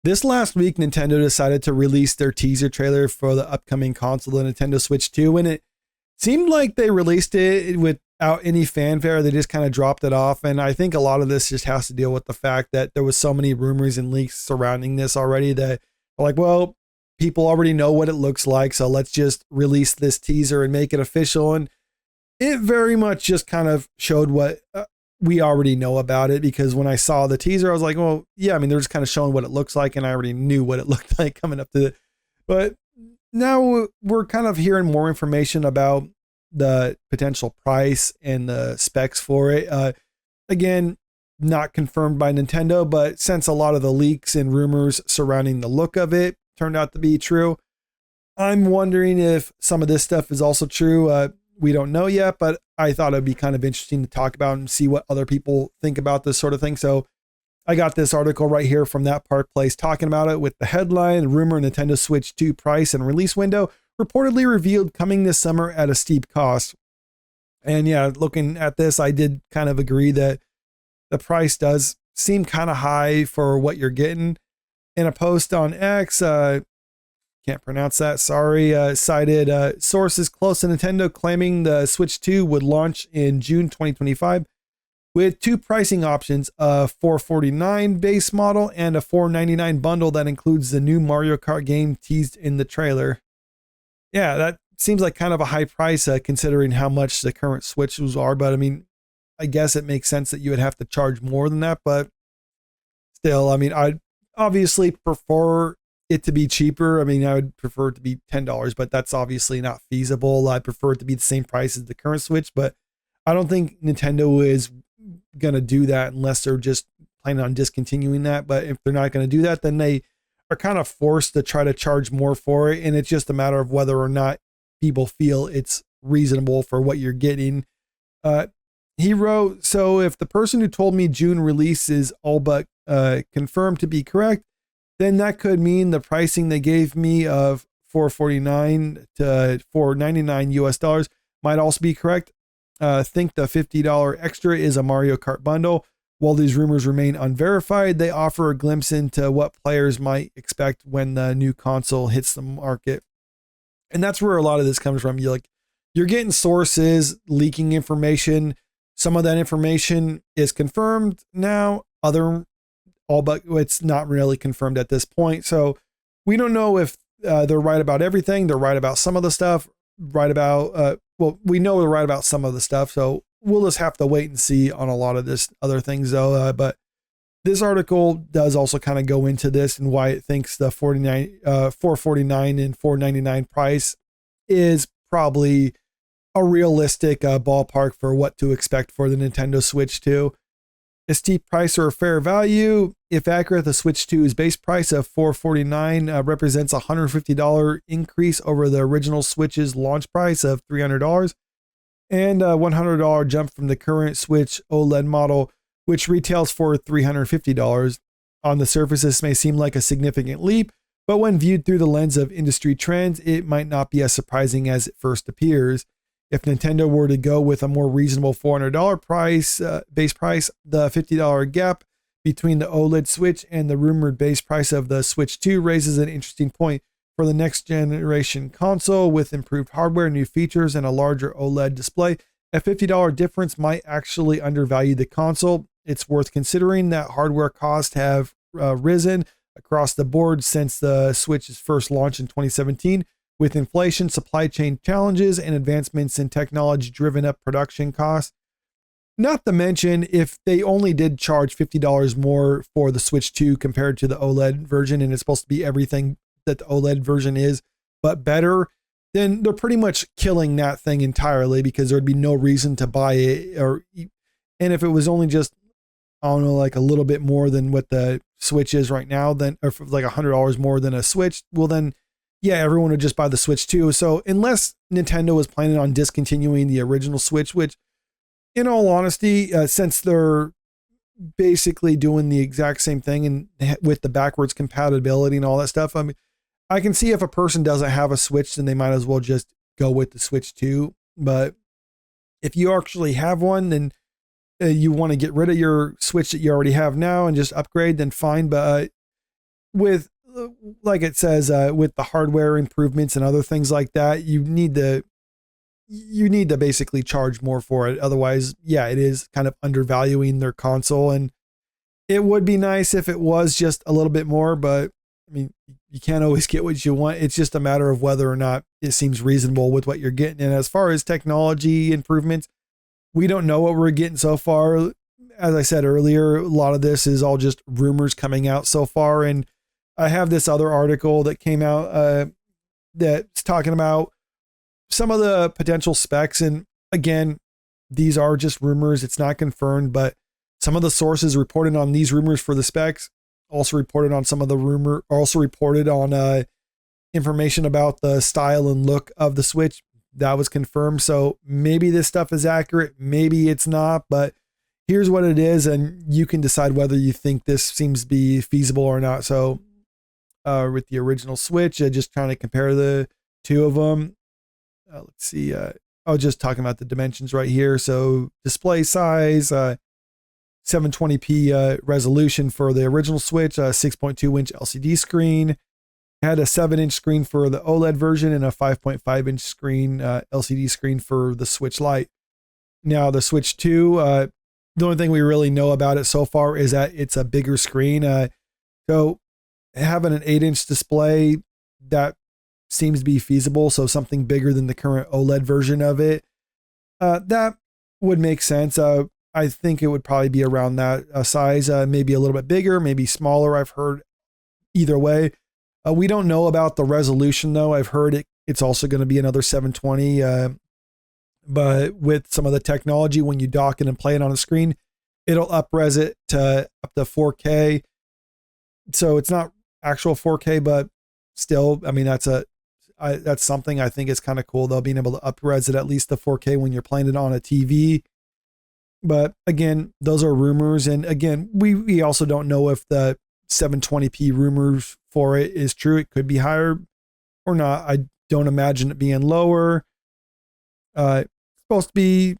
This last week, Nintendo decided to release their teaser trailer for the upcoming console, the Nintendo Switch 2, and it seemed like they released it without any fanfare. They just kind of dropped it off. And I think a lot of this just has to deal with the fact that there was so many rumors and leaks surrounding this already that like, well, people already know what it looks like, so let's just release this teaser and make it official. And it very much just kind of showed what we already know about it, because when I saw the teaser, I was like, well, yeah, I mean, they're just kind of showing what it looks like, and I already knew what it looked like coming up to it. But now we're kind of hearing more information about the potential price and the specs for it. Again, not confirmed by Nintendo, but since a lot of the leaks and rumors surrounding the look of it turned out to be true, I'm wondering if some of this stuff is also true. We don't know yet, but I thought it'd be kind of interesting to talk about and see what other people think about this sort of thing. So I got this article right here from That Part Place talking about it with the headline: rumor Nintendo Switch 2 price and release window reportedly revealed coming this summer at a steep cost. And yeah, looking at this, I did kind of agree that the price does seem kind of high for what you're getting. In a post on X, can't pronounce that, sorry, cited sources close to Nintendo claiming the Switch 2 would launch in June 2025 with two pricing options, a $449 base model and a $499 bundle that includes the new Mario Kart game teased in the trailer. Yeah, that seems like kind of a high price considering how much the current Switches are, but I mean, I guess it makes sense that you would have to charge more than that, but still, I mean, I'd obviously prefer it to be cheaper. I mean, I would prefer it to be $10, but that's obviously not feasible. I prefer it to be the same price as the current Switch, but I don't think Nintendo is going to do that unless they're just planning on discontinuing that. But if they're not going to do that, then they are kind of forced to try to charge more for it. And it's just a matter of whether or not people feel it's reasonable for what you're getting. He wrote, so if the person who told me June release is all but confirmed to be correct, then that could mean the pricing they gave me of $449 to $499 US might also be correct. Think the $50 extra is a Mario Kart bundle. While these rumors remain unverified, they offer a glimpse into what players might expect when the new console hits the market. And that's where a lot of this comes from. You're getting sources leaking information. Some of that information is confirmed now, but it's not really confirmed at this point. So we don't know if they're right about everything. They're right about some of the stuff, we know they're right about some of the stuff. So we'll just have to wait and see on a lot of this other things though. But this article does also kind of go into this and why it thinks the $449 and $499 price is probably a realistic ballpark for what to expect for the Nintendo Switch 2. A steep price or a fair value. If accurate, the Switch 2's base price of $449 represents a $150 increase over the original Switch's launch price of $300 and a $100 jump from the current Switch OLED model, which retails for $350. On the surface, this may seem like a significant leap, but when viewed through the lens of industry trends, it might not be as surprising as it first appears. If Nintendo were to go with a more reasonable $400 base price, the $50 gap between the OLED Switch and the rumored base price of the Switch 2 raises an interesting point. For the next generation console with improved hardware, new features, and a larger OLED display, a $50 difference might actually undervalue the console. It's worth considering that hardware costs have risen across the board since the Switch's first launch in 2017. With inflation, supply chain challenges, and advancements in technology driven up production costs. Not to mention, if they only did charge $50 more for the Switch 2 compared to the OLED version, and it's supposed to be everything that the OLED version is, but better, then they're pretty much killing that thing entirely, because there'd be no reason to buy it. And if it was only just, I don't know, like a little bit more than what the Switch is right now, then, or like $100 more than a Switch, well then, yeah, everyone would just buy the Switch 2. So unless Nintendo was planning on discontinuing the original Switch, which in all honesty, since they're basically doing the exact same thing and with the backwards compatibility and all that stuff, I mean, I can see if a person doesn't have a Switch, then they might as well just go with the Switch 2. But if you actually have one, then you want to get rid of your Switch that you already have now and just upgrade, then fine. But with, like it says, with the hardware improvements and other things like that, you need to basically charge more for it. Otherwise, yeah, it is kind of undervaluing their console. And it would be nice if it was just a little bit more, but I mean, you can't always get what you want. It's just a matter of whether or not it seems reasonable with what you're getting. And as far as technology improvements, we don't know what we're getting so far. As I said earlier, a lot of this is all just rumors coming out so far. And I have this other article that came out that's talking about some of the potential specs. And again, these are just rumors. It's not confirmed, but some of the sources reported on these rumors for the specs also reported on information about the style and look of the Switch. That was confirmed. So maybe this stuff is accurate, maybe it's not, but here's what it is, and you can decide whether you think this seems to be feasible or not. So with the original Switch, just trying to compare the two of them. Let's see. I was just talking about the dimensions right here. So display size, 720p resolution for the original Switch, 6.2 inch LCD screen. Had a 7-inch screen for the OLED version and a 5.5 inch screen, LCD screen for the Switch Lite. Now the Switch 2, the only thing we really know about it so far is that it's a bigger screen. So having an 8-inch display, that seems to be feasible. So something bigger than the current OLED version of it. That would make sense. I think it would probably be around that size, maybe a little bit bigger, maybe smaller. I've heard either way. We don't know about the resolution though. I've heard it's also going to be another 720. But with some of the technology, when you dock it and play it on a screen, it'll up-res it to up to 4K. So it's not actual 4K, but still, I mean, that's something I think is kind of cool though, being able to up-res it at least to 4K when you're playing it on a TV. But again, those are rumors. And again, we also don't know if the 720p rumors for it is true. It could be higher or not. I don't imagine it being lower. It's supposed to be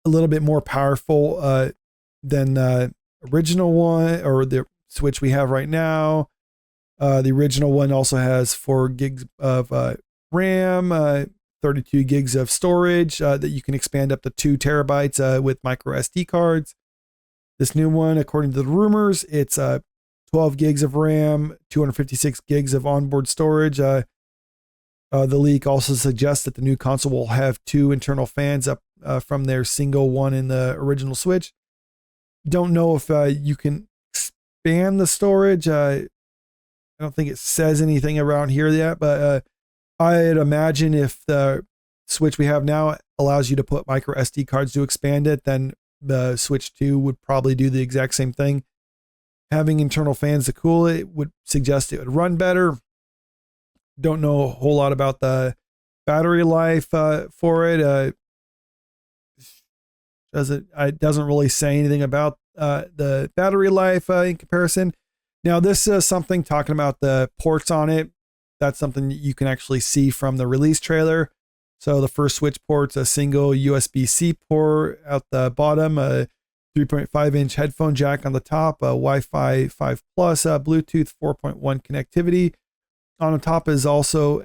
a little bit more powerful than the original one, or the Switch we have right now. The original one also has 4 gigs of RAM, 32 gigs of storage that you can expand up to 2 terabytes with micro SD cards. This new one, according to the rumors, it's 12 gigs of RAM, 256 gigs of onboard storage. The leak also suggests that the new console will have 2 internal fans up from their single one in the original Switch. Don't know if you can expand the storage. I don't think it says anything around here yet, but I'd imagine if the Switch we have now allows you to put micro SD cards to expand it, then the Switch 2 would probably do the exact same thing. Having internal fans to cool it would suggest it would run better. Don't know a whole lot about the battery life for it. It doesn't really say anything about the battery life in comparison. Now, this is something talking about the ports on it. That's something that you can actually see from the release trailer. So the first Switch port's a single USB-C port at the bottom, a 3.5-inch headphone jack on the top, a Wi-Fi 5 Plus, Bluetooth 4.1 connectivity. On the top is also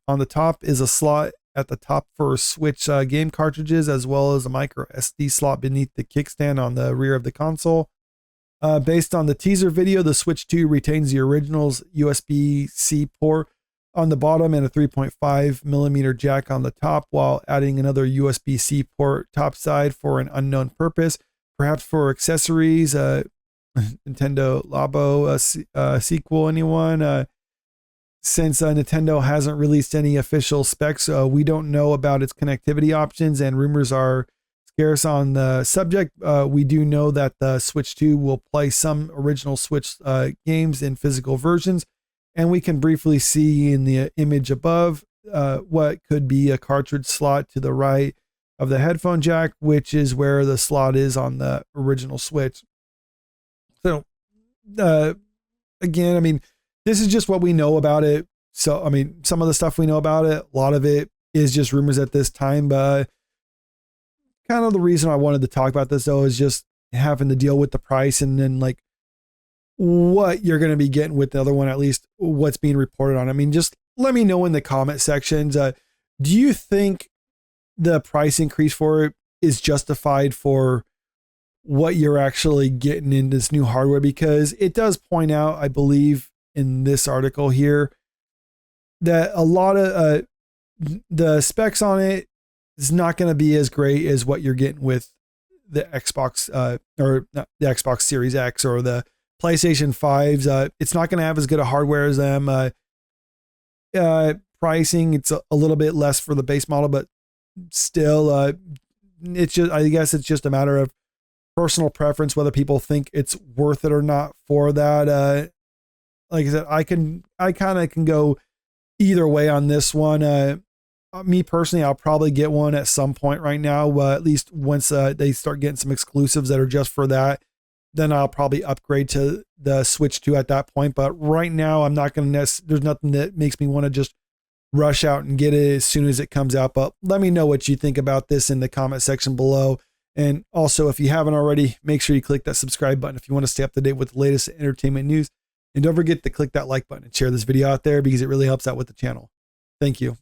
on the top is a slot at the top for Switch game cartridges, as well as a micro SD slot beneath the kickstand on the rear of the console. Based on the teaser video, the Switch 2 retains the original's USB-C port on the bottom and a 3.5 millimeter jack on the top, while adding another USB-C port topside for an unknown purpose, perhaps for accessories. Nintendo Labo sequel, anyone? Since Nintendo hasn't released any official specs, we don't know about its connectivity options, and rumors are scarce on the subject. We do know that the Switch 2 will play some original Switch games in physical versions, and we can briefly see in the image above what could be a cartridge slot to the right of the headphone jack, which is where the slot is on the original Switch. So, again, I mean, this is just what we know about it. So, I mean, some of the stuff we know about it, a lot of it is just rumors at this time. But kind of the reason I wanted to talk about this, though, is just having to deal with the price and then, like, what you're going to be getting with the other one, at least what's being reported on. I mean, just let me know in the comment sections. Do you think the price increase for it is justified for what you're actually getting in this new hardware? Because it does point out, I believe in this article here, that a lot of the specs on it is not going to be as great as what you're getting with the Xbox or not, the Xbox Series X or the PlayStation 5s. It's not going to have as good a hardware as them. Pricing, it's a little bit less for the base model, but still, it's just, I guess it's just a matter of personal preference, whether people think it's worth it or not for that. Like I said, I kind of can go either way on this one. Me personally, I'll probably get one at some point right now, at least once they start getting some exclusives that are just for that. Then I'll probably upgrade to the Switch 2 at that point. But right now, I'm not going to, there's nothing that makes me want to just rush out and get it as soon as it comes out. But let me know what you think about this in the comment section below. And also, if you haven't already, make sure you click that subscribe button if you want to stay up to date with the latest entertainment news. And don't forget to click that like button and share this video out there because it really helps out with the channel. Thank you.